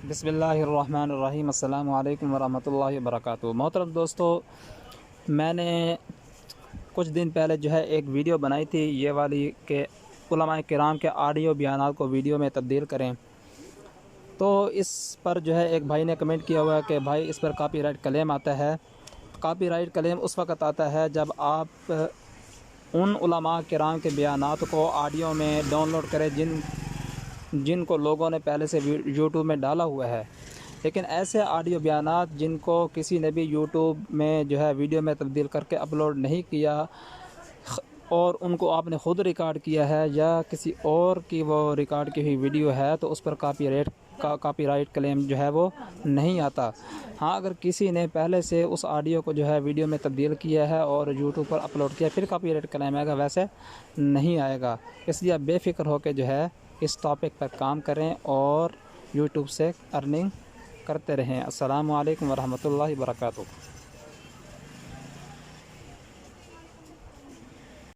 बिस्मिल्लाहिर्रहमानिर्रहीम। अस्सलामु अलैकुम वरहमतुल्लाहि वबरकातुहू। मोहतरम दोस्तों, मैंने कुछ दिन पहले एक वीडियो बनाई थी ये वाली कि उलमाए किराम के ऑडियो बयानात को वीडियो में तब्दील करें। तो इस पर एक भाई ने कमेंट किया हुआ है कि भाई इस पर कॉपीराइट क्लेम आता है। कॉपीराइट क्लेम उस वक़्त आता है जब आप उन उलमा किराम के बयानात को ऑडियो में डाउनलोड करें जिनको लोगों ने पहले से यूट्यूब में डाला हुआ है, लेकिन ऐसे ऑडियो बयानात जिनको किसी ने भी यूट्यूब में वीडियो में तब्दील करके अपलोड नहीं किया और उनको आपने ख़ुद रिकॉर्ड किया है या किसी और की वो रिकॉर्ड की हुई वीडियो है, तो उस पर कॉपीराइट क्लेम वो नहीं आता। हाँ, अगर किसी ने पहले से उस ऑडियो को वीडियो में तब्दील किया है और यूट्यूब पर अपलोड किया, फिर कॉपीराइट क्लेम आएगा, वैसे नहीं आएगा। इसलिए आप बेफ़िक्र होकर इस टॉपिक पर काम करें और यूट्यूब से अर्निंग करते रहें। अस्सलामु अलैकुम वरहमतुल्लाहि वबरकातुहू।